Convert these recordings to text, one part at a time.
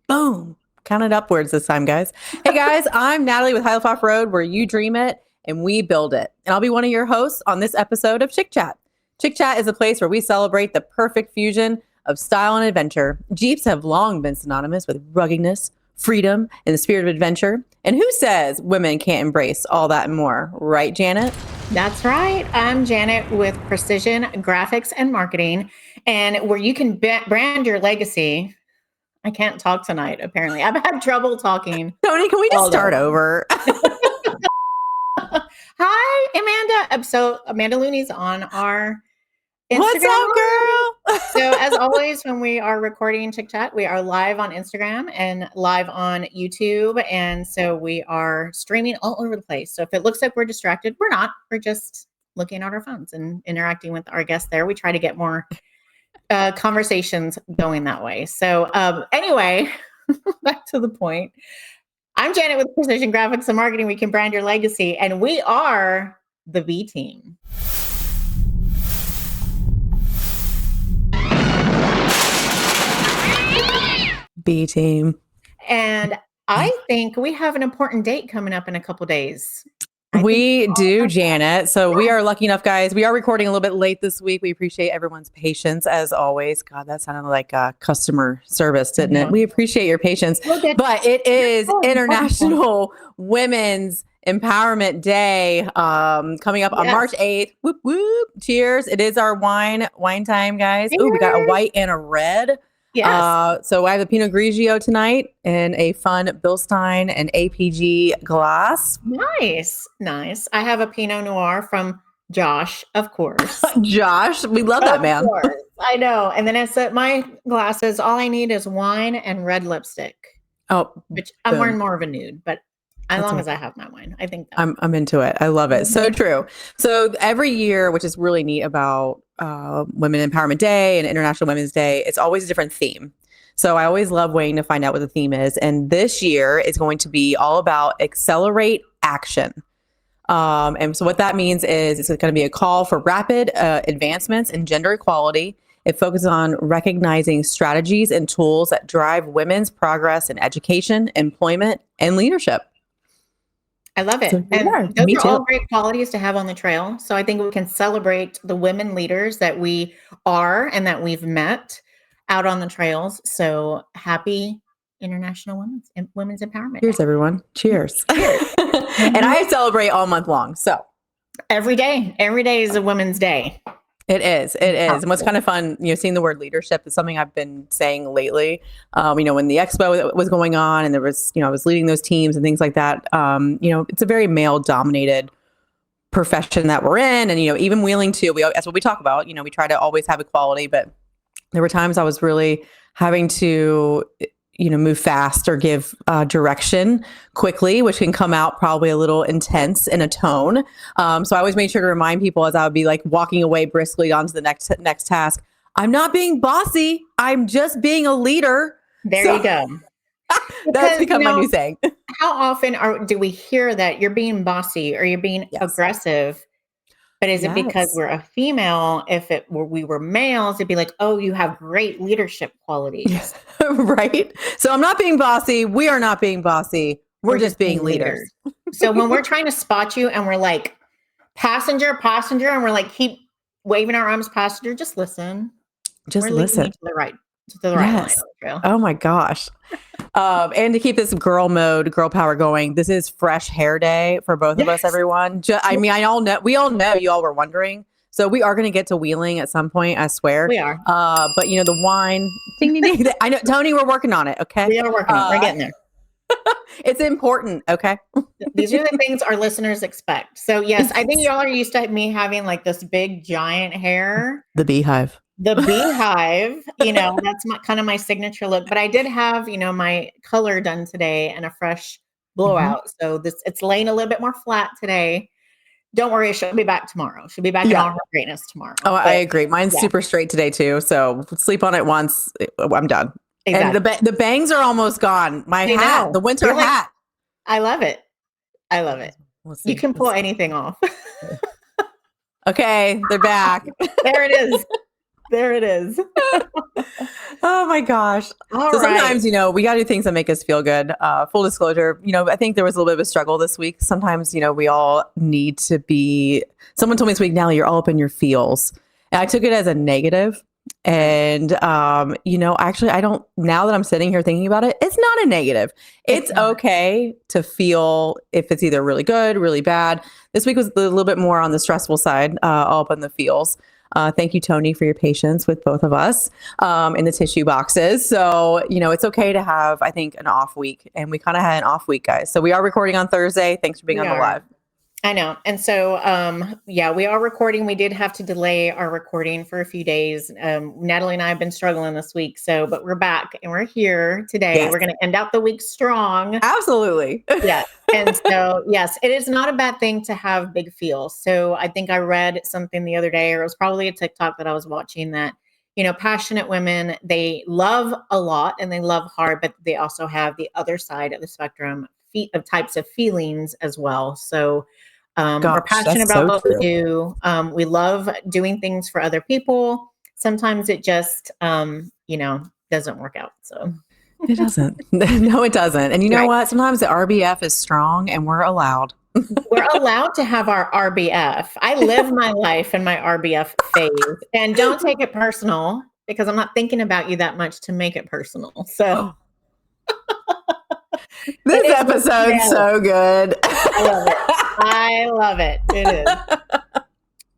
Boom. Count it upwards this time, guys. Hey, guys, I'm Natalie with Highlife Road, where you dream it and we build it. And I'll be one of your hosts on this episode of Chic Chat. Chic Chat is a place where we celebrate the perfect fusion of style and adventure. Jeeps have long been synonymous with ruggedness, freedom, and the spirit of adventure. And who says women can't embrace all that and more? Right, Janet? That's right. I'm Janet with Precision Graphics and Marketing, and where you can brand your legacy. I can't talk tonight, apparently. I've had trouble talking. Tony, can we just start over? Hi, Amanda. So Amanda Looney's on our Instagram. What's up, girl? So as always, when we are recording Chic Chat, we are live on Instagram and live on YouTube. And so we are streaming all over the place. So if it looks like we're distracted, we're not. We're just looking at our phones and interacting with our guests there. We try to get more conversations going that way. So anyway, back to the point. I'm Janet with Precision Graphics and Marketing. We can brand your legacy, and we are the B team. B team. And I think we have an important date coming up in a couple days. We do, Janet. So we are lucky enough, guys. We are recording a little bit late this week. We appreciate everyone's patience as always. God, that sounded like customer service, didn't it? We appreciate your patience. But it is International Women's Empowerment Day coming up on March 8th. Whoop, whoop. Cheers. It is our wine time, guys. Oh, we got a white and a red. Yes. So I have a Pinot Grigio tonight in a fun Bilstein and APG glass. Nice. I have a Pinot Noir from Josh, of course. Josh, we love that man. I know. And then it's my glasses. All I need is wine and red lipstick. Oh, which I'm wearing more of a nude, but as long as I have my wine, I think I'm into it. I love it. So true. So every year, which is really neat about Women Empowerment Day and International Women's Day, it's always a different theme. So I always love waiting to find out what the theme is. And this year is going to be all about accelerate action. And so what that means is it's going to be a call for rapid advancements in gender equality. It focuses on recognizing strategies and tools that drive women's progress in education, employment, and leadership. I love it. So, and those are all great qualities to have on the trail. So I think we can celebrate the women leaders that we are and that we've met out on the trails. So happy International Women's Empowerment. Cheers, everyone. Cheers. And I celebrate all month long. So every day is a Women's Day. It is. And what's kind of fun, seeing the word leadership is something I've been saying lately. When the expo was going on and there was, I was leading those teams and things like that. It's a very male dominated profession that we're in. And, even wheeling too, that's what we talk about. We try to always have equality, but there were times I was really having to, move fast or give direction quickly, which can come out probably a little intense in a tone. So I always made sure to remind people as I would be like walking away briskly onto the next task. I'm not being bossy. I'm just being a leader. There you go. That's become my new saying. How often do we hear that you're being bossy or you're being aggressive? But is it because we're a female? If we were males, it'd be like, oh, you have great leadership qualities. Right. So I'm not being bossy. We are not being bossy. We're just being leaders. So when we're trying to spot you and we're like, passenger, and we're like, keep waving our arms, passenger, just listen. Just listen. To the right line. Oh my gosh. And to keep this girl power going, this is fresh hair day for both of us, everyone. We all know you all were wondering. So we are going to get to wheeling at some point, I swear. We are. But the wine, ding, ding, ding. I know, Tony, we're working on it. Okay. We are working on it. We're getting there. It's important. Okay. These are the things our listeners expect. So yes, I think y'all are used to me having like this big giant hair. The beehive. That's kind of my signature look. But I did have, my color done today and a fresh blowout. So it's laying a little bit more flat today. Don't worry, she'll be back tomorrow. She'll be back in all her greatness tomorrow. Oh, I agree. Mine's super straight today too. So sleep on it once, I'm done. Exactly. And the bangs are almost gone. My hat, the winter hat. I love it. You can pull anything off. Okay, they're back. There it is. Oh my gosh. All So right. sometimes, we got to do things that make us feel good. Full disclosure, I think there was a little bit of a struggle this week. Sometimes, we all need to someone told me this week, Natalie, you're all up in your feels. And I took it as a negative. And, actually, I don't, now that I'm sitting here thinking about it, it's not a negative. It's okay to feel if it's either really good, really bad. This week was a little bit more on the stressful side, all up in the feels. Thank you, Tony, for your patience with both of us in the tissue boxes. So, it's okay to have, I think, an off week. And we kind of had an off week, guys. So we are recording on Thursday. Thanks for being on the live. I know. And so, we are recording. We did have to delay our recording for a few days. Natalie and I have been struggling this week. But we're back and we're here today. Yes. We're going to end out the week strong. Absolutely. Yeah. And so, yes, it is not a bad thing to have big feels. So I think I read something the other day, or it was probably a TikTok that I was watching, that, passionate women, they love a lot and they love hard, but they also have the other side of the spectrum of types of feelings as well. So we're passionate about what we do. We love doing things for other people. Sometimes it just, doesn't work out. So it doesn't. No, it doesn't. And you know what? Sometimes the RBF is strong and we're allowed. We're allowed to have our RBF. I live my life in my RBF phase, and don't take it personal because I'm not thinking about you that much to make it personal. So this episode's so good. I love it. I love it. It is.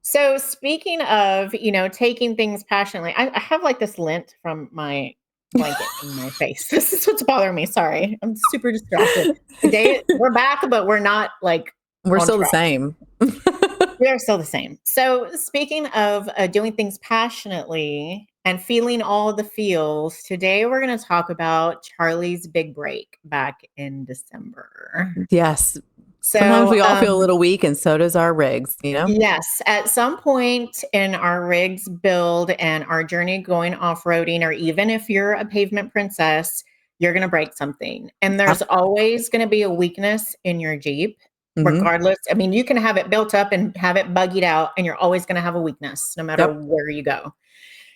So speaking of, taking things passionately, I have like this lint from my blanket in my face. This is what's bothering me. Sorry. I'm super distracted. Today we're back, but we're not like we're still the same. We are still the same. So speaking of doing things passionately and feeling all the feels, today we're going to talk about Charlie's big break back in December. Yes. So, sometimes we all feel a little weak, and so does our rigs, Yes. At some point in our rigs build and our journey going off-roading, or even if you're a pavement princess, you're going to break something. And there's always going to be a weakness in your Jeep, regardless. I mean, you can have it built up and have it buggied out, and you're always going to have a weakness no matter where you go.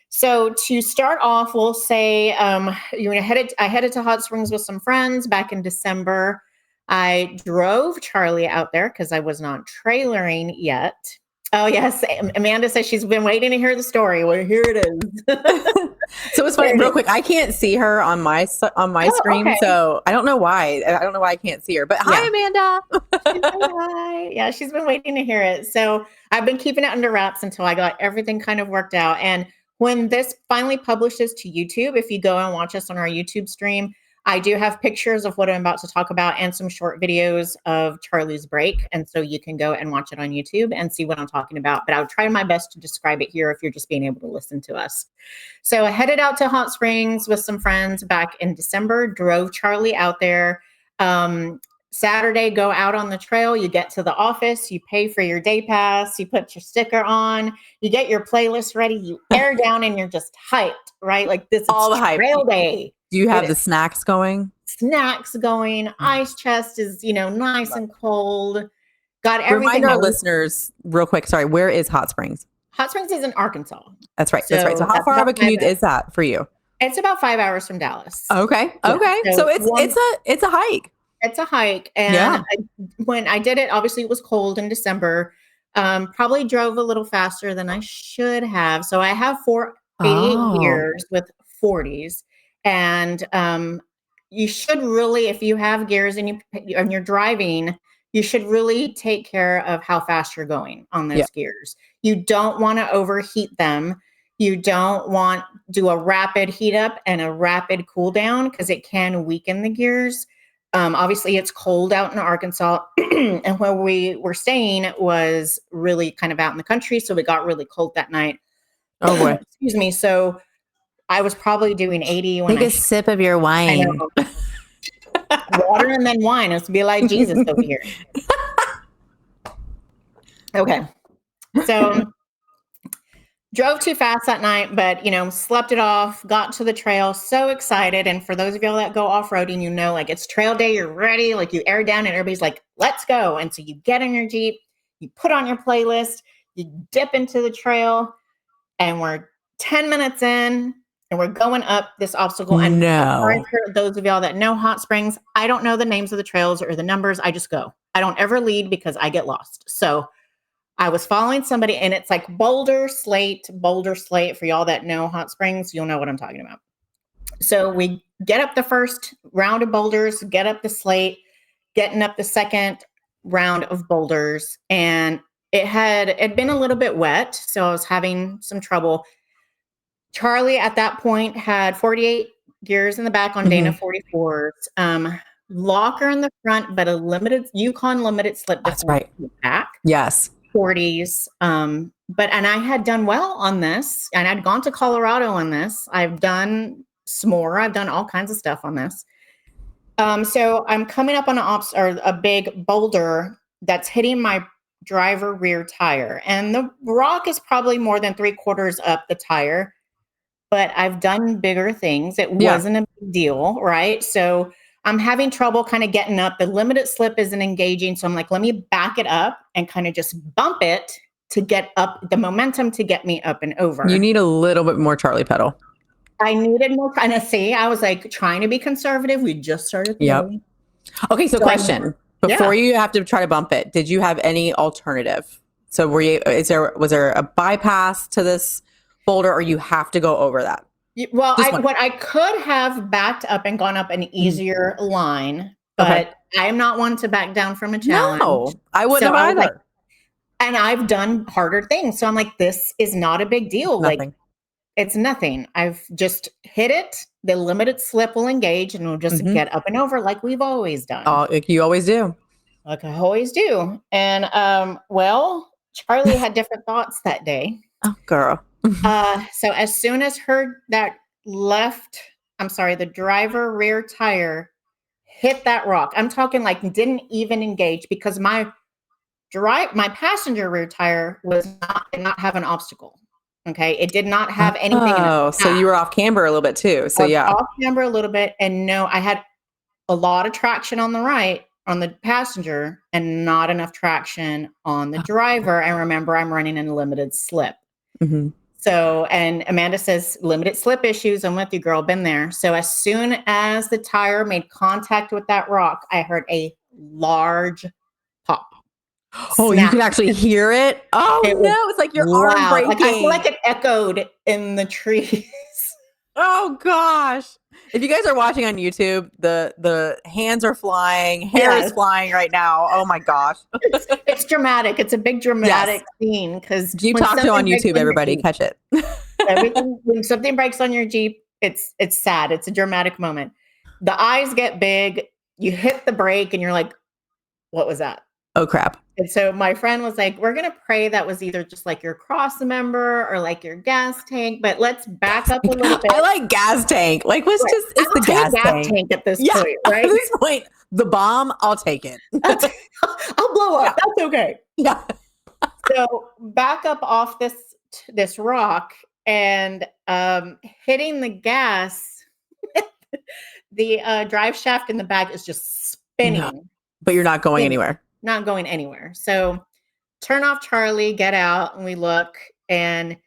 So to start off, we'll say I headed to Hot Springs with some friends back in December. I drove Charlie out there because I was not trailering yet. Oh, yes. Amanda says she's been waiting to hear the story. Well, here it is. So it's funny, real quick. I can't see her on my screen. Okay. So I don't know why. I don't know why I can't see her. But hi, Amanda. Hi. Yeah, she's been waiting to hear it. So I've been keeping it under wraps until I got everything kind of worked out. And when this finally publishes to YouTube, if you go and watch us on our YouTube stream, I do have pictures of what I'm about to talk about and some short videos of Charlie's break. And so you can go and watch it on YouTube and see what I'm talking about. But I'll try my best to describe it here if you're just being able to listen to us. So I headed out to Hot Springs with some friends back in December, drove Charlie out there. Saturday, go out on the trail, you get to the office, you pay for your day pass, you put your sticker on, you get your playlist ready, you air down, and you're just hyped, right? Like this is all the hype. Trail day. Do you have the snacks going? Snacks going. Ice chest is, nice and cold. Got everything. Remind our listeners real quick. Sorry, where is Hot Springs? Hot Springs is in Arkansas. That's right. That's right. So how far of a commute is that for you? It's about 5 hours from Dallas. Okay. Yeah. Okay. So it's a hike. It's a hike. And when I did it, obviously it was cold in December. Probably drove a little faster than I should have. So I have 88 gears with 40s. And you should really, if you have gears and you're driving, you should really take care of how fast you're going on those gears. You don't want to overheat them. You don't want to do a rapid heat up and a rapid cool down because it can weaken the gears. Obviously, it's cold out in Arkansas, and where we were staying was really kind of out in the country, so it got really cold that night. Oh boy! Excuse me. So I was probably doing 80 when Take a sip of your wine. Water and then wine. It's be like Jesus over here. Okay. So drove too fast that night, but, slept it off, got to the trail, so excited. And for those of y'all that go off-roading, like it's trail day, you're ready, like you air down and everybody's like, let's go. And so you get in your Jeep, you put on your playlist, you dip into the trail, and we're 10 minutes in, and we're going up this obstacle. And No. for those of y'all that know Hot Springs, I don't know the names of the trails or the numbers. I just go. I don't ever lead because I get lost. So I was following somebody, and it's like boulder, slate. For y'all that know Hot Springs, you'll know what I'm talking about. So we get up the first round of boulders, get up the slate, getting up the second round of boulders, and it'd been a little bit wet, so I was having some trouble. Charlie at that point had 48 gears in the back on Dana 44s, locker in the front, but a limited Yukon limited slip. That's right. In the back. Yes. 40s. And I had done well on this, and I'd gone to Colorado on this. I've done s'more. I've done all kinds of stuff on this. So I'm coming up on a big boulder that's hitting my driver rear tire, and the rock is probably more than 3/4 up the tire, but I've done bigger things. It wasn't a big deal, right? So I'm having trouble kind of getting up. The limited slip isn't engaging. So I'm like, let me back it up and kind of just bump it to get up the momentum to get me up and over. You need a little bit more Charlie pedal. I needed more kind of I was like trying to be conservative. We just started. Yep. Okay. So question, before you have to try to bump it, did you have any alternative? So was there a bypass to this boulder, or you have to go over that? Well, what I could have backed up and gone up an easier line, but I am not one to back down from a challenge. No, I wouldn't have either. And I've done harder things. So I'm like, this is not a big deal. Like, it's nothing. I've just hit it. The limited slip will engage, and we'll just get up and over like we've always done. Oh, like you always do. Like I always do. And well, Charlie had different thoughts that day. Oh, girl. So as soon as the driver rear tire hit that rock, I'm talking like didn't even engage, because my passenger rear tire did not have an obstacle. Okay. It did not have anything in it. Oh, so you were off camber a little bit too. So off camber a little bit. And no, I had a lot of traction on the right on the passenger and not enough traction on the driver. And remember, I'm running in a limited slip. Mm-hmm. So, and Amanda says, limited slip issues. I'm with you, girl. Been there. So as soon as the tire made contact with that rock, I heard a large pop. Oh, snap. You can actually hear it? Oh, no. It's like your arm breaking. Like, I feel like it echoed in the trees. Oh, gosh. If you guys are watching on YouTube, the hands are flying. Hair is flying right now. Oh, my gosh. It's dramatic. It's a big dramatic scene. Because you talk to on YouTube, everybody. Catch it. When something breaks on your Jeep, it's sad. It's a dramatic moment. The eyes get big. You hit the brake and you're like, what was that? Oh, crap. And so my friend was like, we're going to pray that was either just like your cross member or like your gas tank, but let's back up a little bit. I like gas tank. Like, it's the gas tank at this point, right? At this point, the bomb, I'll take it. I'll blow up. Yeah. That's okay. Yeah. So back up off this rock and hitting the gas, the drive shaft in the back is just spinning. No, but you're not going anywhere. Not going anywhere. So turn off Charlie, get out, and we look, and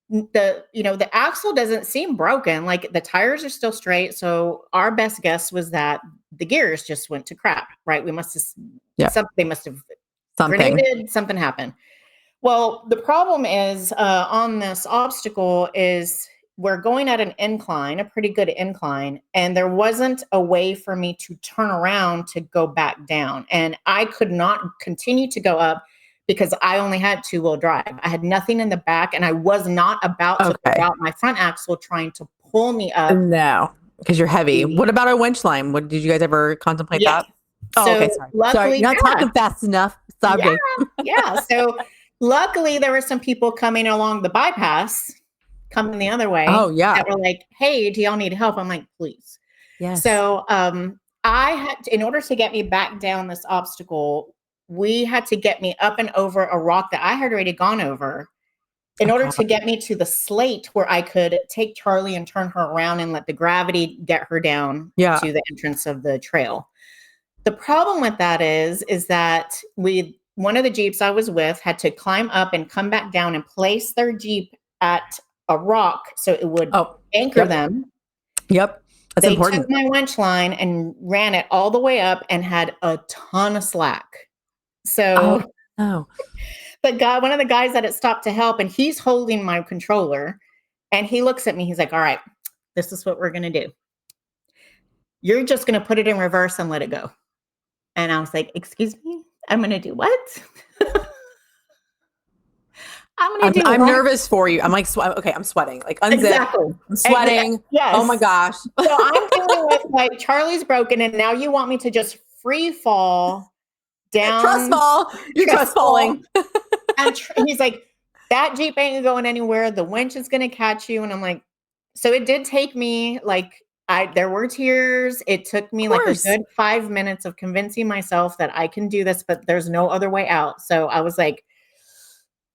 the axle doesn't seem broken. Like the tires are still straight. So our best guess was that the gears just went to crap, right? They must have grenaded, something happened. Well, the problem is on this obstacle is we're going at an incline, a pretty good incline, and there wasn't a way for me to turn around to go back down. And I could not continue to go up because I only had 2-wheel drive. I had nothing in the back, and I was not about to pull out my front axle trying to pull me up. No, because you're heavy. What about a winch line? Did you guys ever contemplate that? Oh, so okay, sorry. You're not talking fast enough. Sorry. Yeah. So luckily, there were some people coming along the bypass, coming the other way. Oh, yeah. That were like, hey, do y'all need help? I'm like, please. Yes. So I had in order to get me back down this obstacle, we had to get me up and over a rock that I had already gone over in order to get me to the slate where I could take Charlie and turn her around and let the gravity get her down to the entrance of the trail. The problem with that is that one of the Jeeps I was with had to climb up and come back down and place their Jeep at a rock so it would anchor yep. them. Yep. That's they important. took my winch line and ran it all the way up and had a ton of slack. So one of the guys that had stopped to help, and he's holding my controller, and he looks at me. He's like, all right, this is what we're going to do. You're just going to put it in reverse and let it go. And I was like, excuse me, I'm going to do what? I'm nervous for you. I'm like, okay, I'm sweating. Like, unzip. Exactly. I'm sweating. Yes. Oh my gosh. So I'm feeling like Charlie's broken, and now you want me to just free fall down. Trust fall. You're trust falling. And he's like, that Jeep ain't going anywhere. The winch is going to catch you. And I'm like, so it did take me there were tears. It took me like a good 5 minutes of convincing myself that I can do this, but there's no other way out. So I was like,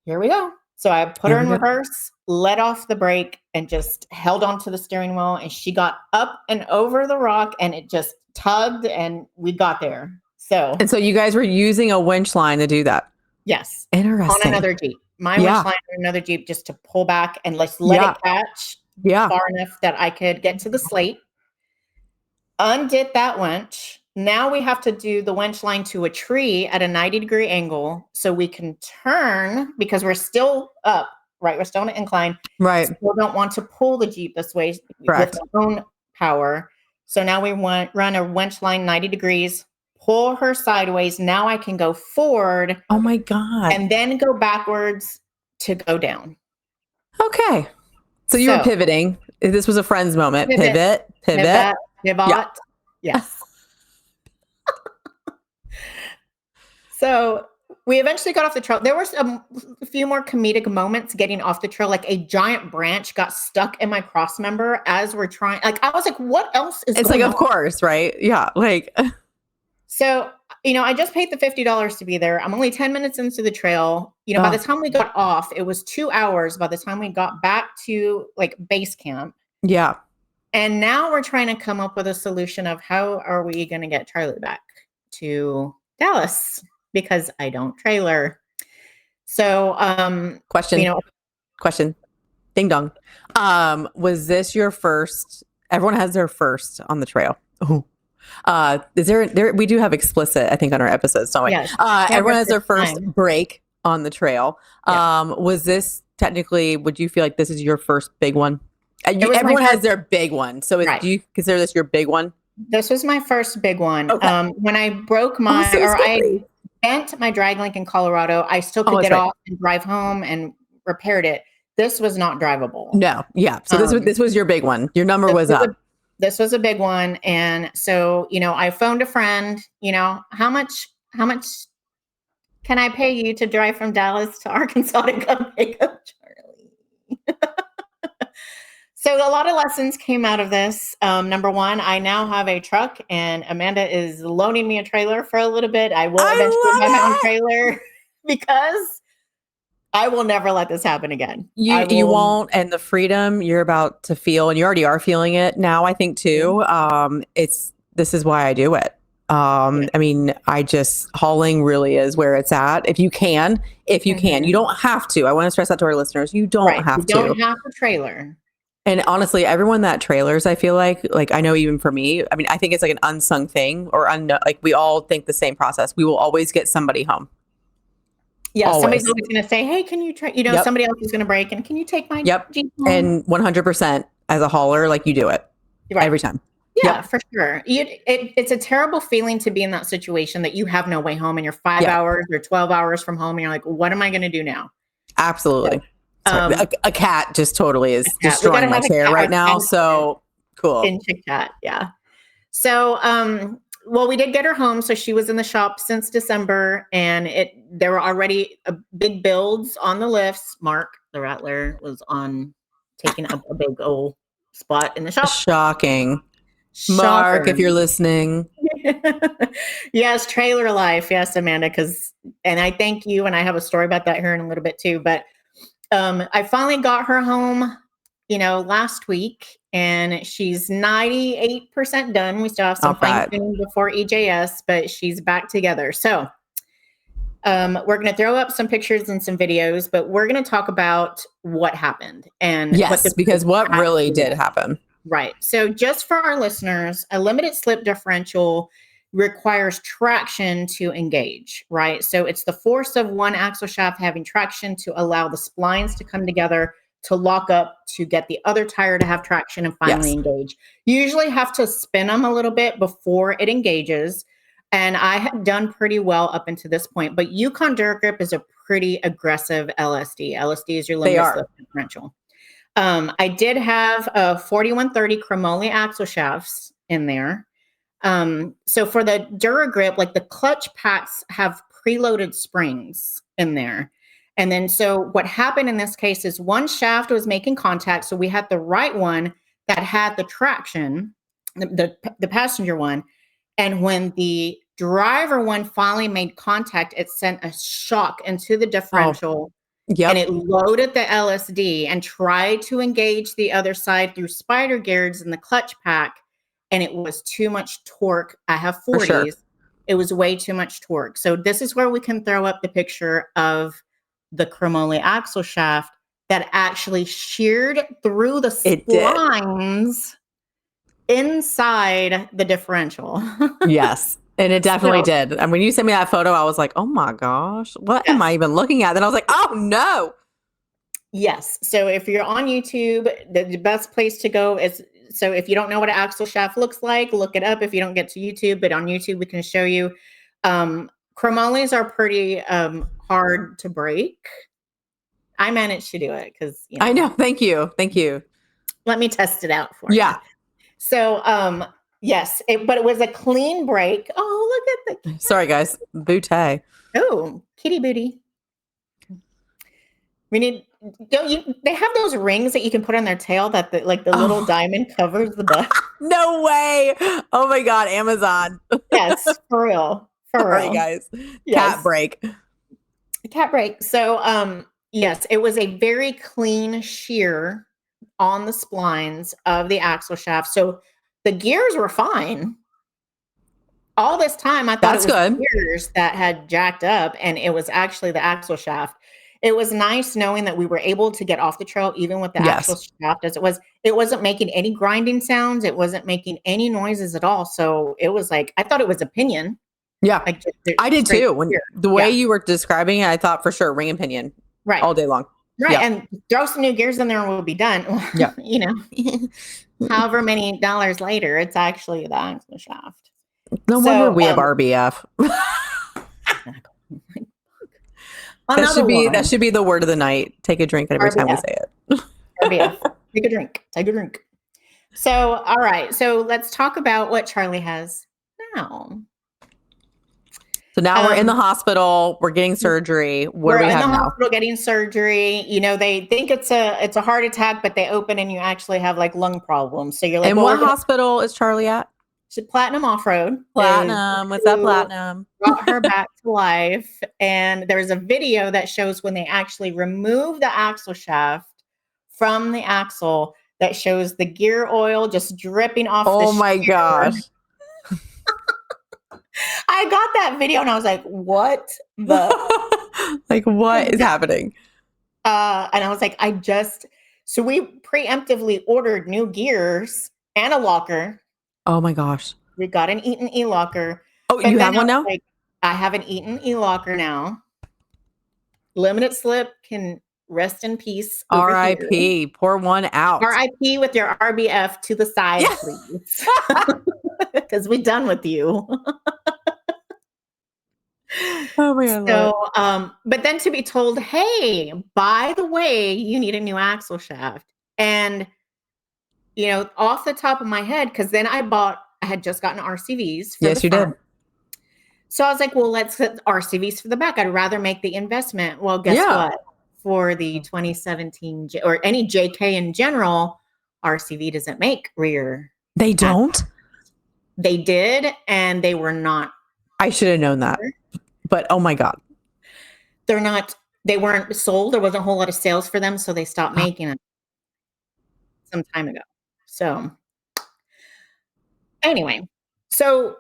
here we go. So I put her in reverse, let off the brake, and just held onto the steering wheel. And she got up and over the rock, and it just tugged, and we got there. And so you guys were using a winch line to do that? Yes. Interesting. On another Jeep. My winch line on another Jeep, just to pull back and let it catch far enough that I could get to the slate. Undid that winch. Now we have to do the winch line to a tree at a 90-degree angle so we can turn, because we're still up, right? We're still on an incline. Right. We don't want to pull the Jeep this way with our own power. So now we run a winch line 90 degrees, pull her sideways. Now I can go forward. Oh my God. And then go backwards to go down. Okay. So you were pivoting. This was a friend's moment. Pivot. Yeah. Yes. So we eventually got off the trail. There were a few more comedic moments getting off the trail. Like a giant branch got stuck in my cross member as we're trying. Like I was like, what else is going on? Of course, right? Yeah. Like. So, I just paid the $50 to be there. I'm only 10 minutes into the trail. By the time we got off, it was 2 hours by the time we got back to like base camp. Yeah. And now we're trying to come up with a solution of how are we going to get Charlie back to Dallas, because I don't trailer. So, question, ding dong. Was this your first? Everyone has their first on the trail. Oh. Is there we do have explicit, I think, on our episodes, don't we? Yes. Everyone has their first break on the trail. Yeah. Was this technically, would you feel like this is your first big one? Everyone has their big one. So do you consider this your big one? This was my first big one. Okay. When I broke I bent my drag link in Colorado, I still could get off and drive home and repaired it. This was not drivable. No. Yeah. So this was your big one. Your number was up. This was a big one. And so, I phoned a friend, how much can I pay you to drive from Dallas to Arkansas to come pick up Charlie? So a lot of lessons came out of this. Number one, I now have a truck, and Amanda is loaning me a trailer for a little bit. I will eventually have my own trailer, because I will never let this happen again. You won't. And the freedom you're about to feel, and you already are feeling it now, I think too. This is why I do it. I mean, hauling really is where it's at. If you can, you don't have to. I want to stress that to our listeners. You don't have to. You don't have a trailer. And honestly, everyone that trailers, I feel like I know even for me, I mean, I think it's like an unsung thing, or like we all think the same process. We will always get somebody home. Yeah, always. Somebody's always going to say, "Hey, can you try?" Somebody else is going to break, and can you take my Jeep home? And 100% as a hauler, like you do it every time. Yeah, for sure. It's a terrible feeling to be in that situation that you have no way home, and you're 5 hours or 12 hours from home, and you're like, "What am I going to do now?" Absolutely. A cat just totally is destroying my chair right now. So cool. In Chic Chat, yeah. So, we did get her home. So she was in the shop since December, and there were already big builds on the lifts. Mark, the Rattler, was taking up a big old spot in the shop. Shocking. Mark, if you're listening. Yes, trailer life. Yes, Amanda, and I thank you. And I have a story about that here in a little bit too. But I finally got her home, last week, and she's 98% done. We still have some fine tuning before EJS, but she's back together. So We're going to throw up some pictures and some videos, but we're going to talk about what happened and Yes, because what really did happen. Right. So just for our listeners, a limited slip differential requires traction to engage, right? So it's the force of one axle shaft having traction to allow the splines to come together to lock up to get the other tire to have traction and finally engage. You usually have to spin them a little bit before it engages. And I have done pretty well up until this point, but Yukon Durgrip is a pretty aggressive LSD. LSD is your limited slip differential. I did have a 4130 chromoly axle shafts in there. So for the DuraGrip, like the clutch packs have preloaded springs in there. And then so what happened in this case is one shaft was making contact. So we had the right one that had the traction, the passenger one. And when the driver one finally made contact, it sent a shock into the differential. Yep. And it loaded the LSD and tried to engage the other side through spider gears in the clutch pack. And it was too much torque. I have 40s. Sure. It was way too much torque. So this is where we can throw up the picture of the chromoly axle shaft that actually sheared through the splines inside the differential. Yes. And it definitely did. And when you sent me that photo, I was like, oh my gosh, what am I even looking at? Then I was like, oh no. Yes. So if you're on YouTube, the best place to go is, so if you don't know what an axle shaft looks like, look it up if you don't get to YouTube. But on YouTube, we can show you. Chromolys are pretty hard to break. I managed to do it because I know. Thank you. Thank you. Let me test it out for you. So yes, but it was a clean break. Oh, look at the sorry guys, booty. Oh, kitty booty. We need. They have those rings that you can put on their tail that the little diamond covers the butt. No way. Oh my God, Amazon. Yes, for real. For real. Sorry guys. Yes. Cat break. Cat break. So yes, it was a very clean shear on the splines of the axle shaft. So the gears were fine. All this time I thought it was gears that had jacked up, and it was actually the axle shaft. It was nice knowing that we were able to get off the trail even with the axle shaft as it was. It wasn't making any grinding sounds. It wasn't making any noises at all. So it was like, I thought it was a pinion. Yeah, like I did too. When the way you were describing it, I thought for sure ring and pinion all day long. Right. And throw some new gears in there and we'll be done. Yeah. However many dollars later, it's actually the axle shaft. No wonder we have RBF. That should be the word of the night. Take a drink every time we say it. RBF. Take a drink. Take a drink. So, all right. So let's talk about what Charlie has now. So now we're in the hospital. We're getting surgery. What do we have now? We're in the hospital getting surgery. They think it's a heart attack, but they open and you actually have like lung problems. So you're like, and what hospital is Charlie at? She's Platinum Off-Road. Platinum. What's up, Platinum? Brought her back to life. And there's a video that shows when they actually remove the axle shaft from the axle that shows the gear oil just dripping off the Oh my gosh. I got that video and I was like, what the? Like, what is happening? And I was like, so we preemptively ordered new gears and a locker. Oh my gosh. We got an Eaton e-locker. Oh, you have one now? I have an Eaton e-locker now. Limited slip can rest in peace. R.I.P. Pour one out. R.I.P. with your RBF to the side, please. Because we're done with you. Oh my God. So, but then to be told, hey, by the way, you need a new axle shaft. And, off the top of my head, because then I had just gotten RCVs. Yes, you did. So I was like, well, let's get RCVs for the back. I'd rather make the investment. Well, guess what? For the 2017 or any JK in general, RCV doesn't make rear. They don't? They did, and they were not. I should have known that. But oh my God. They weren't sold. There wasn't a whole lot of sales for them. So they stopped making it some time ago. So anyway, so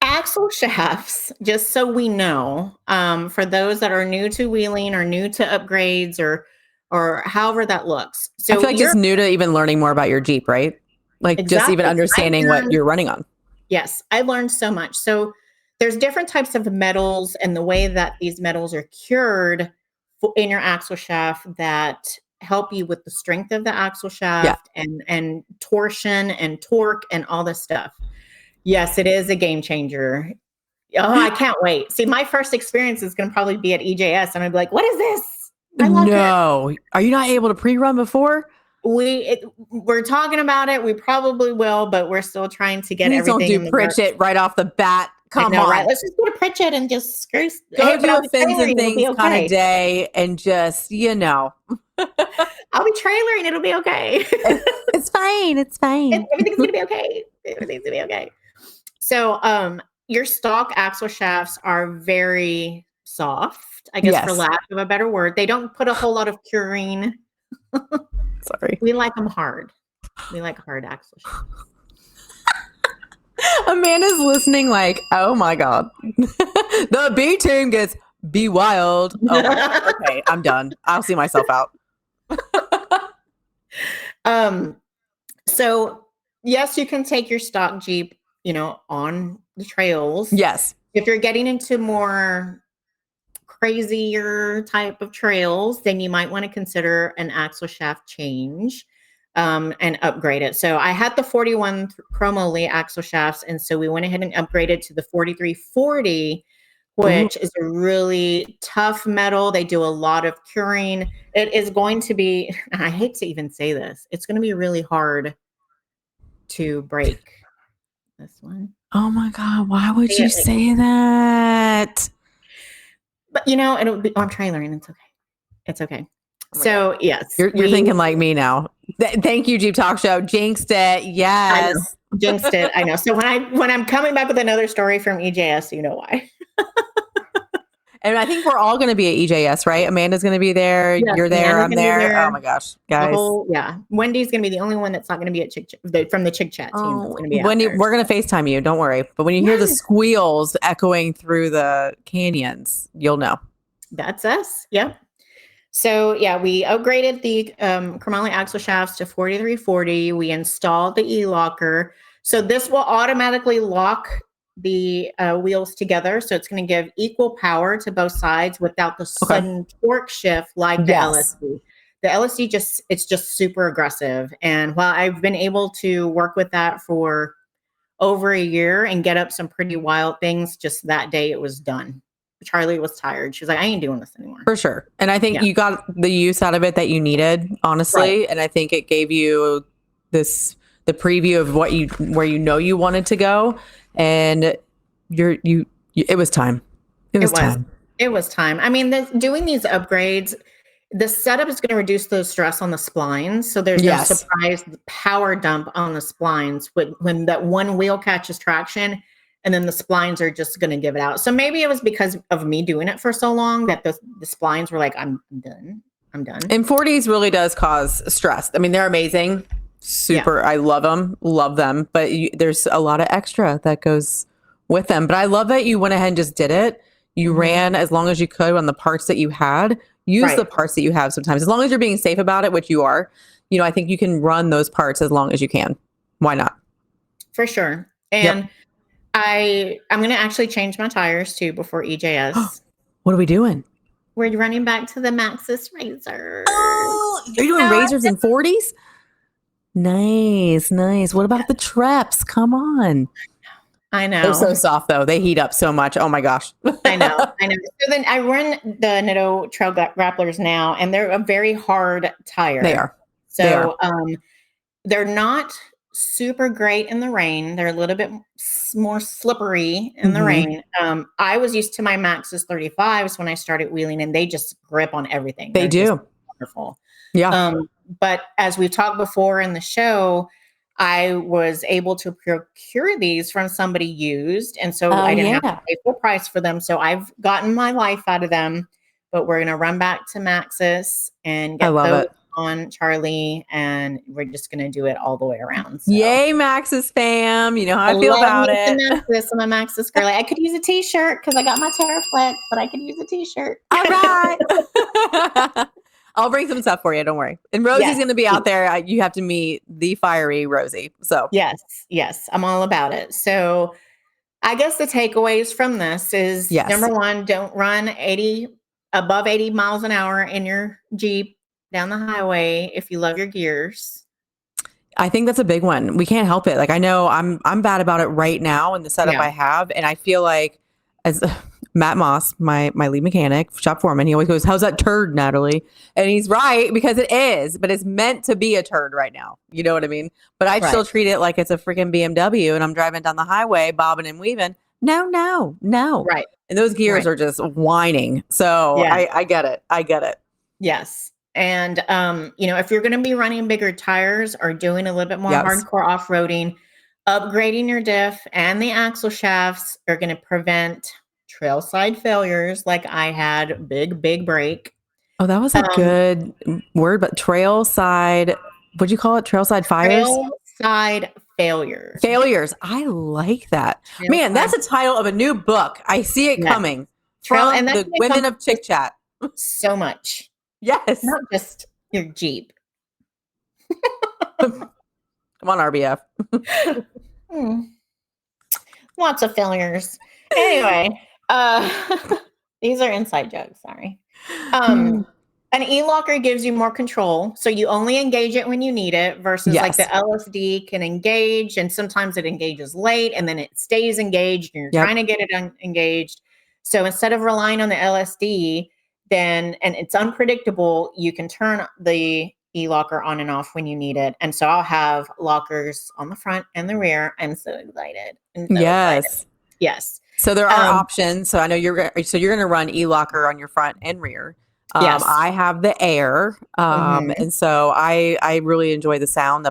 Axle shafts, just so we know, for those that are new to wheeling or new to upgrades or however that looks. I feel So like you're just new to even learning more about your Jeep, right? Like just even exactly. understanding what you're running on. Yes, I learned so much. So there's different types of metals and the way that these metals are cured in your axle shaft that help you with the strength of the axle Yeah. shaft and torsion and torque and all this stuff. Yes, it is a game changer. Oh, I can't wait. See, my first experience is going to probably be at EJS, and I'd be like, "What is this? I love it." No. Are you not able to pre-run before? We're talking about it. We probably will, but we're still trying to get Please don't everything do in the works. Pritchett right off the bat. I Come know, right? on. Let's just go to Pritchett and just screw. Go Hey, but do I'll a be fins and trailering. It'll be things kind of okay. day and just, I'll be trailering. It'll be okay. it's fine. It's fine. Everything's gonna be okay. Everything's gonna be okay. So, your stock axle shafts are very soft, I guess, for Yes. lack of a better word. They don't put a whole lot of curing. Sorry. We like them hard. We like hard axle shafts. Amanda's listening like, oh my God. The B team gets be wild. Oh my God. Okay, I'm done. I'll see myself out. So yes, you can take your stock Jeep, on the trails. Yes. If you're getting into more crazier type of trails, then you might want to consider an axle shaft change and upgrade it. So I had the 41 chromoly axle shafts, and so we went ahead and upgraded to the 4340, which is a really tough metal. They do a lot of curing. It is going to be, and I hate to even say this, it's going to be really hard to break this one. Oh my God. Why would Yeah, you say that? but it'll be, I'm trailering. It's okay. It's okay. Oh my So God. yes, You're thinking like me now. Thank you, Jeep Talk Show. Jinxed it. I know. Yes. Jinxed it. I know. So when I'm coming back with another story from EJS, you know why. And I think we're all going to be at EJS, right? Amanda's going to be there. Yes, You're there. Amanda's I'm gonna be there. there. Oh my gosh, The guys. Wendy's gonna be the only one that's not gonna be at Chic from the Chic Chat team that's gonna be out there. We're going to FaceTime you. Don't worry. But when you hear the squeals echoing through the canyons, you'll know. That's us. Yep. So yeah, we upgraded the chromoly axle shafts to 4340. We installed the e-locker. So this will automatically lock the wheels together. So it's going to give equal power to both sides without the sudden torque shift like the LSD. The LSD it's just super aggressive. And while I've been able to work with that for over a year and get up some pretty wild things, just that day it was done. Charlie was tired. She was like, I ain't doing this anymore. For sure. And I think you got the use out of it that you needed, honestly. Right. And I think it gave you the preview of where you wanted to go. And it was time. It was time. It was time. I mean, doing these upgrades, the setup is going to reduce the stress on the splines. So there's no surprise power dump on the splines when that one wheel catches traction. And then the splines are just going to give it out. So maybe it was because of me doing it for so long that the splines were like, I'm done. I'm done. And 40s really does cause stress. I mean, they're amazing. Super. Yeah. I love them. But there's a lot of extra that goes with them. But I love that you went ahead and just did it. You ran as long as you could on the parts that you had. Use the parts that you have sometimes. As long as you're being safe about it, which you are, I think you can run those parts as long as you can. Why not? For sure. And I'm going to actually change my tires too before EJS. What are we doing? We're running back to the Maxxis Razor. Oh, you're doing Razors and 40s? Nice. What about the Treps? Come on. I know. They're so soft though. They heat up so much. Oh my gosh. I know. So then I run the Nitto Trail Grapplers now, and they're a very hard tire. They are. So they're not super great in the rain. They're a little bit more slippery in the rain. I was used to my Maxxis 35s when I started wheeling, and they just grip on everything. They're do. Wonderful. Yeah. But as we've talked before in the show, I was able to procure these from somebody used. And so I didn't have to pay full price for them. So I've gotten my life out of them, but we're going to run back to Maxxis and get those on Charlie, and we're just going to do it all the way around. So. Yay, Maxis fam. You know how I feel love about me it. some Maxis. I'm a Maxis girly. I could use a t-shirt because I got my Terraflex, but I could use a t-shirt. All right. I'll bring some stuff for you. Don't worry. And Rosie's going to be out there. You have to meet the fiery Rosie. So yes, I'm all about it. So I guess the takeaways from this is number one, don't run above 80 miles an hour in your Jeep down the highway if you love your gears. I think that's a big one. We can't help it. Like, I know I'm bad about it right now in the setup I have. And I feel like, as Matt Moss, my lead mechanic, shop foreman, he always goes, "How's that turd, Natalie?" And he's right, because it is, but it's meant to be a turd right now. You know what I mean? But I still treat it like it's a freaking BMW and I'm driving down the highway, bobbing and weaving. No. Right. And those gears are just whining. So I get it. Yes. And, if you're going to be running bigger tires or doing a little bit more hardcore off-roading, upgrading your diff and the axle shafts are going to prevent trail side failures like I had. Big break. Oh, that was a good word, but trail side, what'd you call it? Trail side fires? Trail side failures. I like that. Man, that's a title of a new book. I see it coming. From the women of Chic Chat. So much. Yes. Not just your Jeep. Come on, RBF. Lots of failures. Anyway, these are inside jokes. Sorry. An e-locker gives you more control. So you only engage it when you need it versus like the LSD can engage, and sometimes it engages late and then it stays engaged and you're trying to get it engaged. So instead of relying on the LSD, and it's unpredictable, you can turn the e-locker on and off when you need it. And so I'll have lockers on the front and the rear. I'm so excited. Yes. So there are options. So I know you're going to run e-locker on your front and rear. I have the air. And so I really enjoy the sound,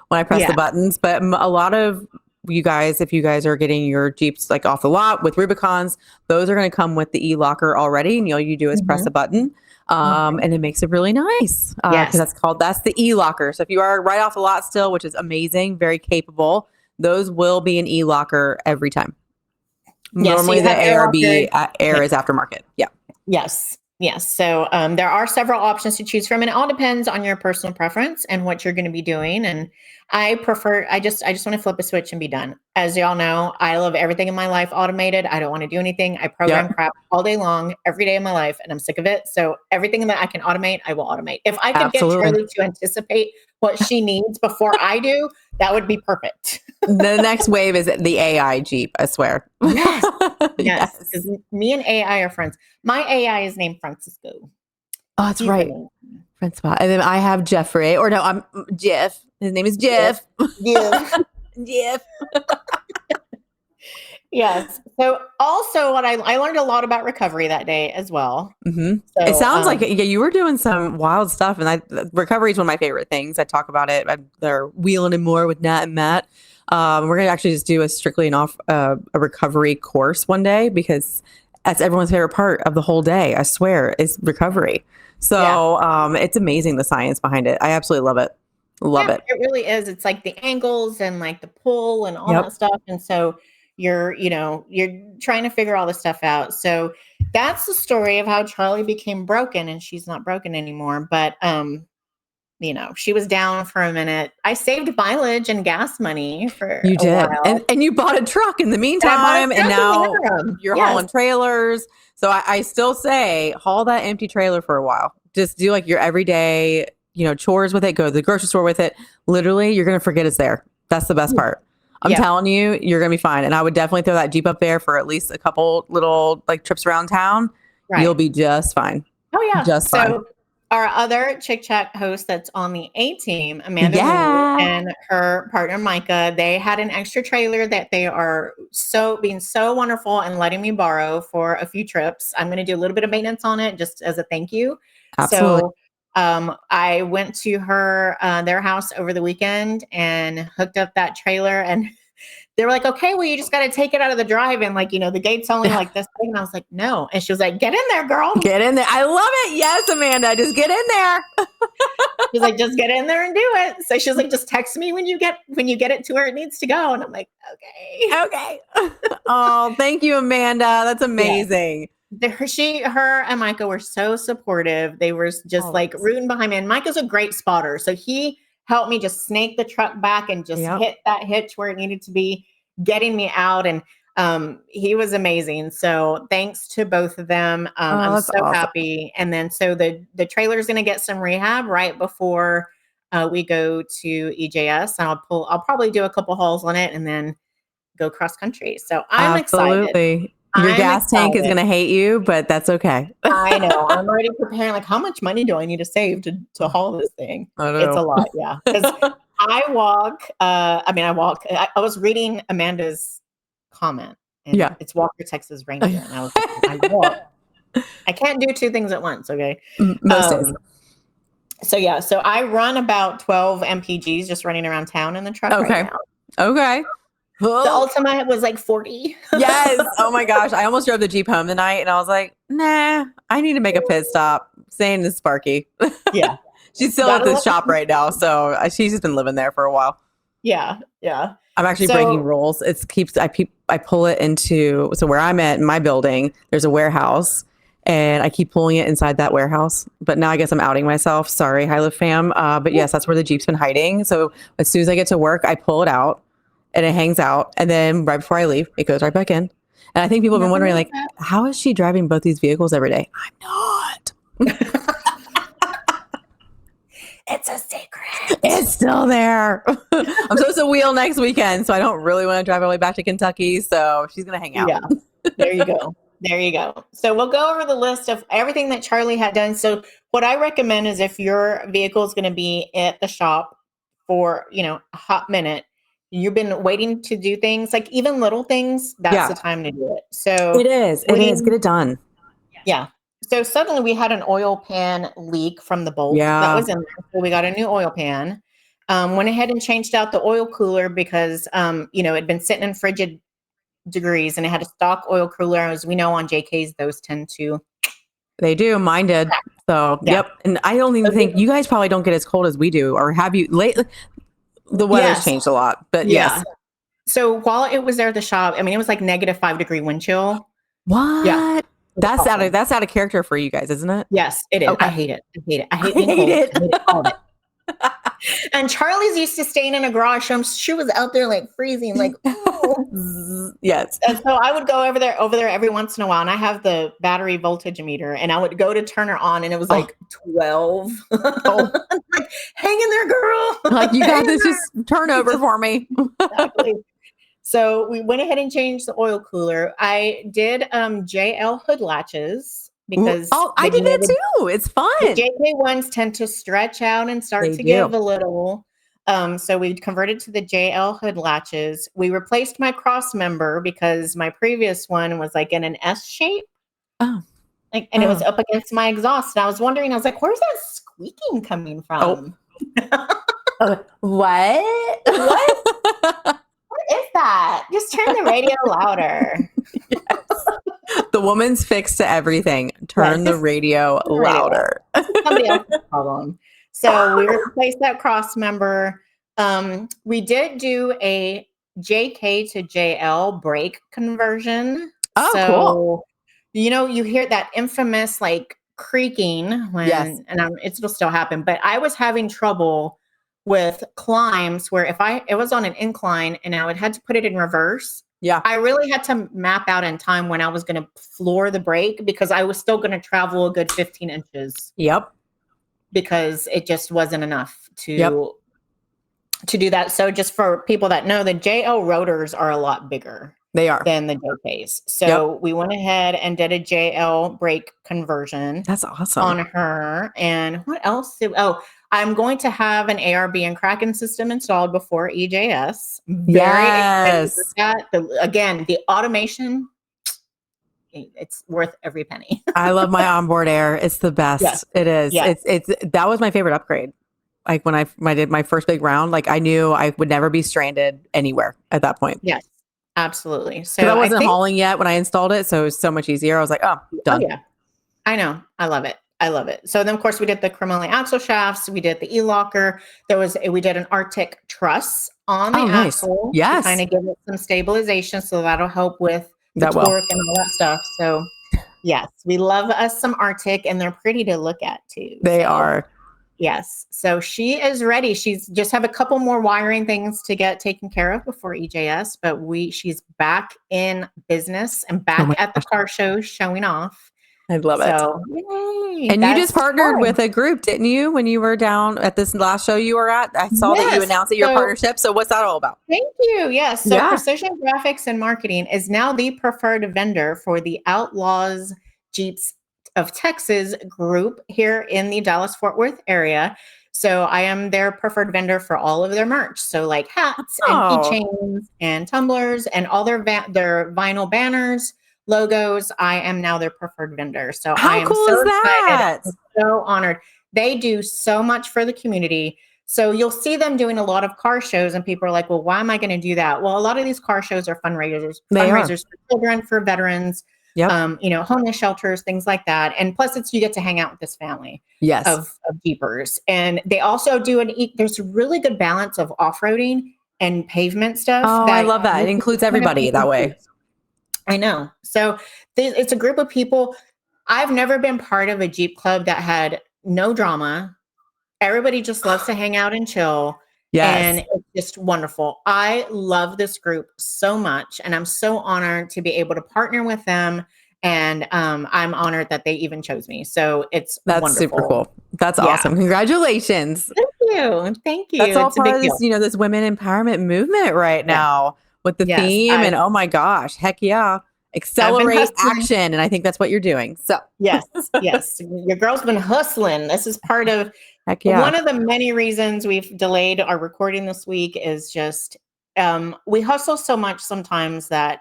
when I press the buttons, but a lot of you guys, if you guys are getting your Jeeps like off the lot with Rubicons, those are going to come with the e-locker already. And all you do is press a button. And it makes it really nice. Because that's the e-locker. So if you are right off the lot still, which is amazing, very capable, those will be an e-locker every time. Normally the air is aftermarket. Yeah. Yes. So there are several options to choose from, and it all depends on your personal preference and what you're going to be doing. And I just want to flip a switch and be done. As y'all know, I love everything in my life automated. I don't want to do anything. I program crap all day long, every day of my life, and I'm sick of it. So everything that I can automate, I will automate. If I could get Charlie to anticipate what she needs before I do, that would be perfect. The next wave is the AI Jeep, I swear. Yes. Because me and AI are friends. My AI is named Francisco. Oh, that's right. Francois. And then I have Jeffrey, I'm Jeff. His name is Jeff. Jeff. Yes. So also what I learned a lot about recovery that day as well. So, it sounds like you were doing some wild stuff, and recovery is one of my favorite things. I talk about it. They're wheeling and more with Nat and Matt. We're going to actually just do a recovery course one day, because that's everyone's favorite part of the whole day. I swear, is recovery. So it's amazing, the science behind it. I absolutely love it. Love it. It really is. It's like the angles and like the pull and all that stuff. And so you're trying to figure all this stuff out. So that's the story of how Charlie became broken, and she's not broken anymore. But, she was down for a minute. I saved mileage and gas money for a while. And you bought a truck in the meantime, and now you're hauling trailers. So I still say haul that empty trailer for a while. Just do like your everyday, chores with it. Go to the grocery store with it. Literally, you're going to forget it's there. That's the best part. I'm telling you, you're going to be fine. And I would definitely throw that Jeep up there for at least a couple little trips around town. Right. You'll be just fine. Oh yeah. Just fine. Our other Chic Chat host that's on the A team, Amanda Wu, and her partner Micah, they had an extra trailer that they are being so wonderful and letting me borrow for a few trips. I'm going to do a little bit of maintenance on it just as a thank you. Absolutely. So I went to their house over the weekend and hooked up that trailer, and they were like, okay, well, you just got to take it out of the drive. And like, the gate's only like this thing. And I was like, no. And she was like, get in there, girl. Get in there. I love it. Yes, Amanda, just get in there. She's like, just get in there and do it. So she was like, just text me when you get it to where it needs to go. And I'm like, okay. Oh, thank you, Amanda. That's amazing. Her and Micah were so supportive. They were just like rooting behind me. And Micah's a great spotter. So he helped me just snake the truck back and just hit that hitch where it needed to be, getting me out. And he was amazing. So thanks to both of them. I'm so happy. And then so the trailer is going to get some rehab right before we go to EJS. And I'll probably do a couple hauls on it and then go cross country. So I'm excited. Your gas tank is going to hate you, but that's okay. I know. I'm already preparing. Like, how much money do I need to save to haul this thing? It's a lot. Yeah. Because I was reading Amanda's comment. And it's Walker, Texas reindeer. And I was like, I walk. I can't do two things at once. Okay. Most days. So I run about 12 MPGs just running around town in the truck. Okay. Right now. Okay. The ultimate was like 40. Yes. Oh my gosh. I almost drove the Jeep home tonight and I was like, nah, I need to make a pit stop. Saying to Sparky. Yeah. She's still at the shop right now. So she's just been living there for a while. Yeah. Yeah. I'm actually breaking rules. I pull it into, so where I'm at in my building, there's a warehouse and I keep pulling it inside that warehouse. But now I guess I'm outing myself. Sorry, High Live fam. But yes, that's where the Jeep's been hiding. So as soon as I get to work, I pull it out. And it hangs out. And then right before I leave, it goes right back in. And I think people have been wondering, like, how is she driving both these vehicles every day? I'm not. It's a secret. It's still there. I'm supposed to wheel next weekend. So I don't really want to drive all the way back to Kentucky. So she's going to hang out. Yeah. There you go. There you go. So we'll go over the list of everything that Charlie had done. So what I recommend is if your vehicle is going to be at the shop for, a hot minute, you've been waiting to do things, like even little things, that's the time to do it. So it is. Get it done. Yeah. So suddenly we had an oil pan leak from the bolt that was in there. So we got a new oil pan. Went ahead and changed out the oil cooler because, it'd been sitting in frigid degrees and it had a stock oil cooler. As we know on JKs, those tend to. They do. Mine did. So, yep. And I don't even think you guys probably don't get as cold as we do, or have you lately? The weather's changed a lot, but yes. So while it was there at the shop, it was like -5-degree wind chill. What? Yeah. That's out of character for you guys, isn't it? Yes, it is. Okay. I hate it. I hate it. All of it. And Charlie's used to staying in a garage. So she was out there like freezing, like yes. And so I would go over there every once in a while, and I have the battery voltage meter, and I would go to turn her on, and it was like 12. Like, hang in there, girl. Like, you got this. Just turn over for me. Exactly. So we went ahead and changed the oil cooler. I did JL hood latches. Because I did that too. It's fun. The JK ones tend to stretch out and start to give a little. So we converted to the JL hood latches. We replaced my cross member because my previous one was like in an S shape. Oh. And it was up against my exhaust. And I was wondering, where's that squeaking coming from? What? What is that? Just turn the radio louder. Yes. The woman's fix to everything. Turn the radio louder. Somebody else's problem. So we replaced that cross member. We did do a JK to JL brake conversion. Oh, so, cool. You hear that infamous like creaking when, it'll still happen. But I was having trouble with climbs where it was on an incline and I would had to put it in reverse. Yeah. I really had to map out in time when I was going to floor the brake because I was still going to travel a good 15 inches. Yep. Because it just wasn't enough to do that. So just for people that know, the JL rotors are a lot bigger. They are. Than the JKs. So we went ahead and did a JL brake conversion. That's awesome. On her. And what else? I'm going to have an ARB and Kraken system installed before EJS. Very excited with that. Again, the automation, it's worth every penny. I love my onboard air. It's the best. Yes. It is. Yes. It's that was my favorite upgrade. like when I did my first big round, like I knew I would never be stranded anywhere at that point. Yes, absolutely. Because So I I wasn't think, hauling yet when I installed it. So it was so much easier. I was like, oh, oh done. yeah, I know. I love it. I love it. So then, of course, we did the Cremoli axle shafts. We did the e-locker. We did an Arctic truss on the Oh, nice. axle to kind Yes. of give it some stabilization. So that'll help with the That will. torque and all that stuff. So yes, we love us some Arctic, and they're pretty to look at too. They So are. yes. So she is ready. She's just have a couple more wiring things to get taken care of before EJS, but she's back in business and Oh back my at the gosh. car show showing off. I love it. So yay, And you just that's partnered fun. with a group, didn't you, when you were down at this last show you were at? I saw that you Yes. announced that your So partnership. So what's that all about? thank you. Yes. So Yeah. Precision Graphics and Marketing is now the preferred vendor for the Outlaws Jeeps of Texas group here in the Dallas-Fort Worth area. So I am their preferred vendor for all of their merch. So like hats and Oh, keychains and tumblers and all their vinyl banners, logos. I am now their preferred vendor. So I how am cool is so excited that? and so honored. They do so much for the community. So you'll see them doing a lot of car shows, and people are like, well, why am I going to do that? Well, a lot of these car shows are They are. fundraisers for children, for veterans, Yep. homeless shelters, things like that. And plus you get to hang out with this family Yes. of Jeepers. And they also do there's a really good balance of off-roading and pavement stuff. Oh, I love that. It you includes can kind of everybody pick that and way. choose. I know. So it's a group of people. I've never been part of a Jeep club that had no drama. Everybody just loves to hang out and chill. And Yes. it's just wonderful. I love this group so much. And I'm so honored to be able to partner with them. And I'm honored that they even chose me. So it's That's wonderful. super cool. That's Yeah. awesome. Congratulations. Thank you. Thank you. That's all It's a part big of this, deal. this women empowerment movement right Yeah. now with the Yes. theme. And oh my gosh, heck yeah. Accelerate hustling. action. And I think that's what you're doing. So Yes. Yes. Your girl's been hustling. This is part of heck yeah. one of the many reasons we've delayed our recording this week is just we hustle so much sometimes that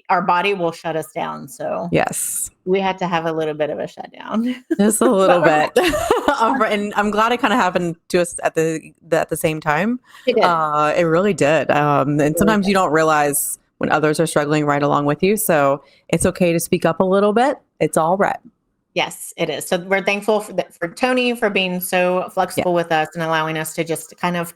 our body will shut us down. So Yes. we had to have a little bit of a shutdown. Just a little bit. And I'm glad it kind of happened to us at the same time. It did. It really did. And sometimes you don't realize when others are struggling right along with you. So it's okay to speak up a little bit. It's all right. Yes, it is. So we're thankful for Tony for being so flexible with us and allowing us to just kind of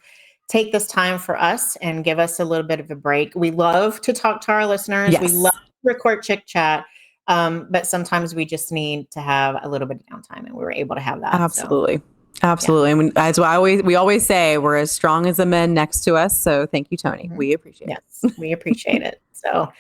take this time for us and give us a little bit of a break. We love to talk to our listeners. Yes. We love to record Chick Chat. But sometimes we just need to have a little bit of downtime, and we were able to have that. Absolutely. So, absolutely. And as we always say, we're as strong as the men next to us. So thank you, Tony. Mm-hmm. We appreciate it. Yes, we appreciate it. So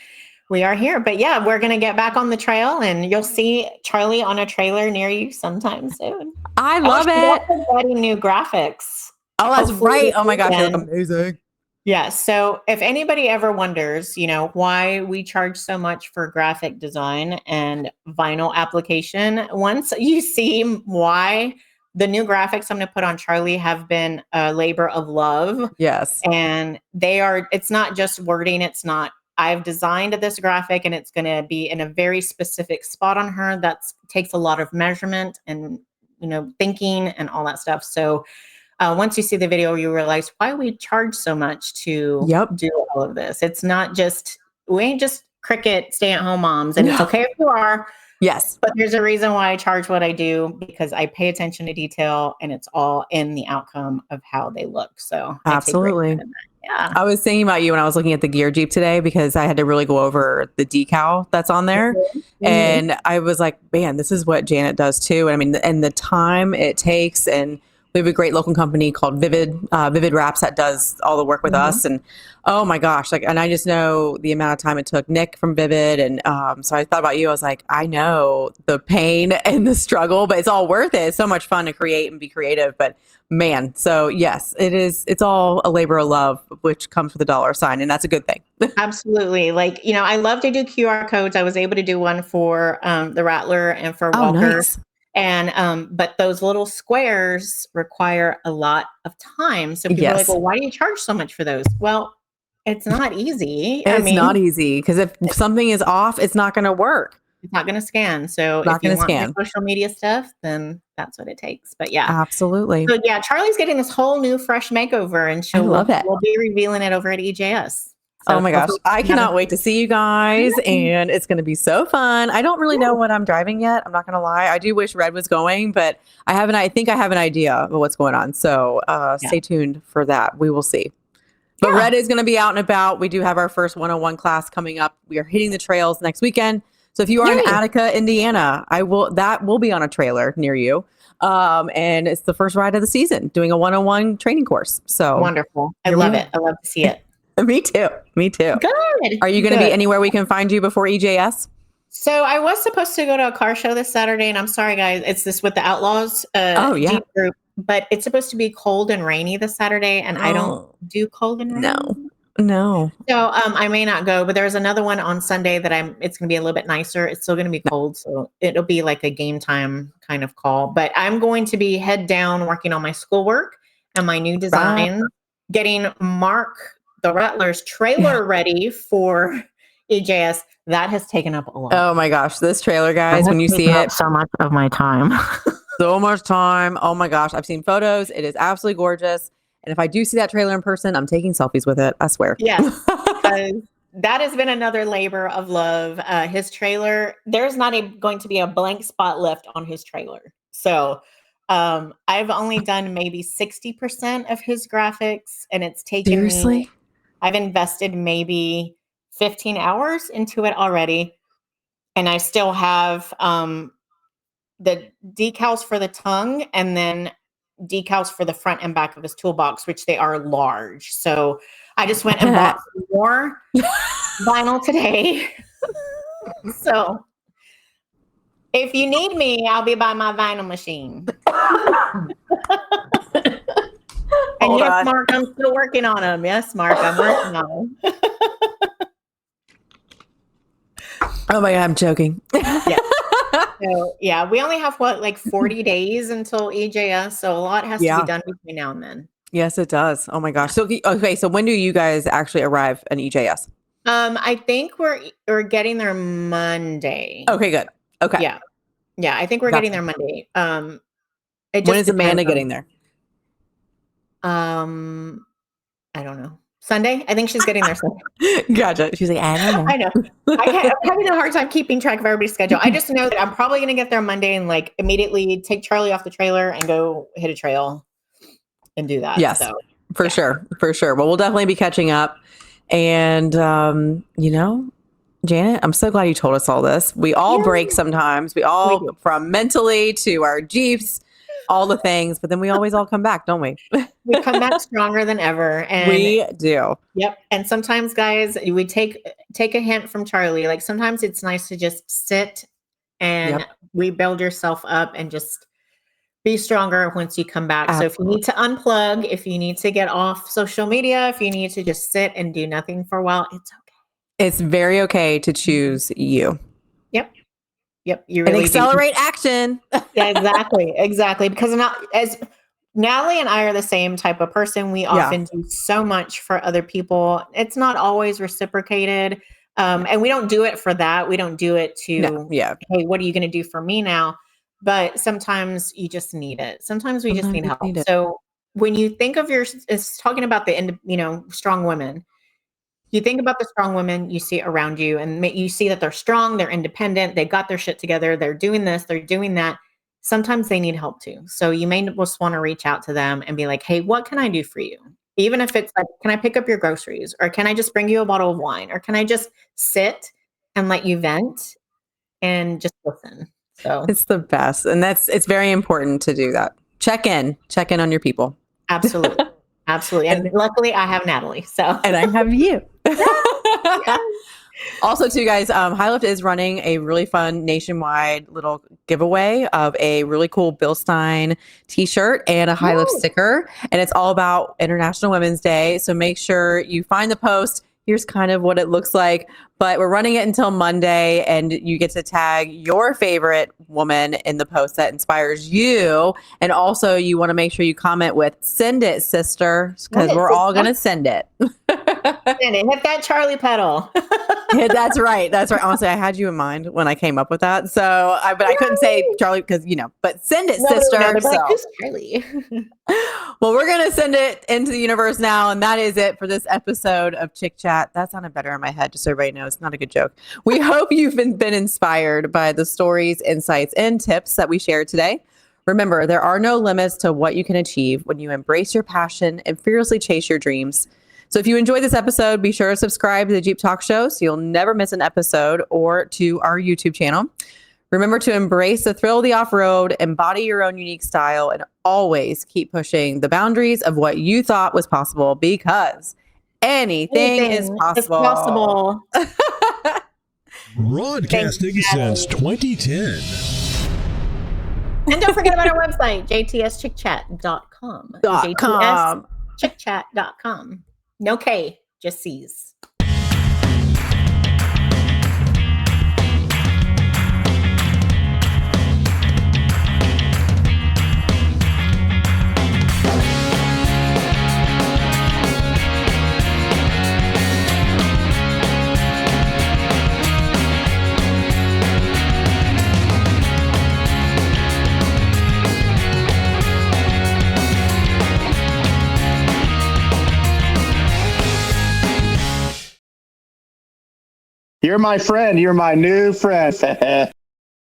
we are here. But yeah, we're going to get back on the trail, and you'll see Charlie on a trailer near you sometime soon. I love she's it. also getting new graphics. Oh, that's Hopefully right. this Oh my gosh, you look weekend. amazing. Yeah. So if anybody ever wonders, why we charge so much for graphic design and vinyl application, once you see why the new graphics I'm going to put on Charlie have been a labor of love. Yes. And it's not just wording. I've designed this graphic and it's going to be in a very specific spot on her. That takes a lot of measurement and, thinking and all that stuff. So once you see the video, you realize why we charge so much to do all of this. It's not we ain't just Cricut stay-at-home moms, and it's okay if you are. Yes. But there's a reason why I charge what I do, because I pay attention to detail, and it's all in the outcome of how they look. So absolutely. Yeah. I was thinking about you when I was looking at the gear Jeep today, because I had to really go over the decal that's on there. Mm-hmm. And I was like, man, this is what Janet does too. And I mean, and the time it takes, and we have a great local company called Vivid Wraps that does all the work with us. And oh my gosh, and I just know the amount of time it took Nick from Vivid. And so I thought about you. I was like, I know the pain and the struggle, but it's all worth it. It's so much fun to create and be creative. But man, so yes, it is. It's all a labor of love, which comes with a $sign. And that's a good thing. Absolutely. I love to do QR codes. I was able to do one for the Rattler and for Walker. Nice. And but those little squares require a lot of time. So people are like, well, why do you charge so much for those? Well, it's not easy. It's not easy, because if something is off, it's not going to work. It's not going to scan. So Not if you going to want my scan. social media stuff, then that's what it takes. But yeah. Absolutely. So yeah, Charlie's getting this whole new fresh makeover, and I love it. we'll be revealing it over at EJS. Oh So my gosh. I cannot wait to see you guys, Yeah. and it's going to be so fun. I don't really know what I'm driving yet. I'm not going to lie. I do wish Red was going, but I think I have an idea of what's going on. So stay tuned for that. We will see. But Red is going to be out and about. We do have our first 101 class coming up. We are hitting the trails next weekend. So if you are in Attica, Indiana, that will be on a trailer near you. And it's the first ride of the season, doing a 101 training course. So wonderful. I love it. I love to see it. Me too. Good. Are you going to be anywhere we can find you before EJS? So I was supposed to go to a car show this Saturday, and I'm sorry, guys. It's this with the Outlaws Jeep group, but it's supposed to be cold and rainy this Saturday, and I don't do cold and rainy. No. So I may not go, but there's another one on Sunday that it's going to be a little bit nicer. It's still going to be cold, so it'll be like a game time kind of call. But I'm going to be head down working on my schoolwork and my new design, getting Mark the Rattler's trailer ready for EJS. That has taken up a lot. Oh my gosh, this trailer, guys, when you see it, so much of my time. so much time. Oh my gosh, I've seen photos. It is absolutely gorgeous. And if I do see that trailer in person, I'm taking selfies with it. I swear. Yes, because that has been another labor of love. His trailer, there's not going to be a blank spot left on his trailer. So I've only done maybe 60% of his graphics, and it's taken me. I've invested maybe 15 hours into it already. And I still have the decals for the tongue and then decals for the front and back of his toolbox, which they are large. So I just went and bought some more vinyl today. So if you need me, I'll be by my vinyl machine. And yes, Mark, I'm still working on them. Yes, Mark, I'm working on them. Oh my God, I'm joking. Yeah. So yeah, we only have 40 days until EJS, so a lot has to be done between now and then. Yes, it does. Oh my gosh. So okay, so when do you guys actually arrive in EJS? I think we're getting there Monday. Okay, good. Okay. Yeah, I think we're getting there Monday. When is Amanda getting there? I don't know. Sunday? I think she's getting there Sunday. Gotcha. She's like, I don't know. I know. I'm having a hard time keeping track of everybody's schedule. I just know that I'm probably going to get there Monday and immediately take Charlie off the trailer and go hit a trail and do that. Yes, so, for sure. Well, we'll definitely be catching up. And, Janet, I'm so glad you told us all this. We all break sometimes. We from mentally to our Jeeps, all the things, but then we always all come back, don't we? We come back stronger than ever. And we do. Yep. And sometimes, guys, we take a hint from Charlie. Sometimes it's nice to just sit and rebuild yourself up and just be stronger once you come back. Absolutely. So if you need to unplug, if you need to get off social media, if you need to just sit and do nothing for a while, it's okay. It's very okay to choose you. Yep. You really and accelerate action. Yeah, exactly. Because as Natalie and I are the same type of person. We often do so much for other people. It's not always reciprocated. And we don't do it for that. We don't do it to, hey, what are you going to do for me now? But sometimes you just need it. Sometimes we just need help. So when you think of it's talking about the, strong women, you think about the strong women you see around you and you see that they're strong, they're independent, they got their shit together, they're doing this, they're doing that. Sometimes they need help too. So you may just want to reach out to them and be like, hey, what can I do for you? Even if it's like, can I pick up your groceries? Or can I just bring you a bottle of wine? Or can I just sit and let you vent and just listen? So it's the best. And it's very important to do that. Check in on your people. Absolutely. And luckily I have Natalie. And I have you. Also, too, guys, High Lift is running a really fun nationwide little giveaway of a really cool Bill Stein t-shirt and a High Lift sticker. And it's all about International Women's Day. So make sure you find the post. Here's kind of what it looks like. But we're running it until Monday, and you get to tag your favorite woman in the post that inspires you. And also, you want to make sure you comment with "Send it, sister," because we're all going to send it. Hit that Charlie pedal. Yeah, that's right. That's right. Honestly, I had you in mind when I came up with that. So, but I couldn't say Charlie because, but send it, sister. Like, who's Charlie? Well, we're going to send it into the universe now. And that is it for this episode of Chick Chat. That sounded better in my head, just so everybody knows. It's not a good joke. We hope you've been inspired by the stories, insights, and tips that we shared today. Remember, there are no limits to what you can achieve when you embrace your passion and fearlessly chase your dreams. So if you enjoyed this episode, be sure to subscribe to the Jeep Talk Show so you'll never miss an episode, or to our YouTube channel. Remember to embrace the thrill of the off-road, embody your own unique style, and always keep pushing the boundaries of what you thought was possible, because anything is possible. Broadcasting since 2010. And don't forget about our website, jtschicktchat.com. jtschicktchat.com. No K, just C's. You're my friend. You're my new friend.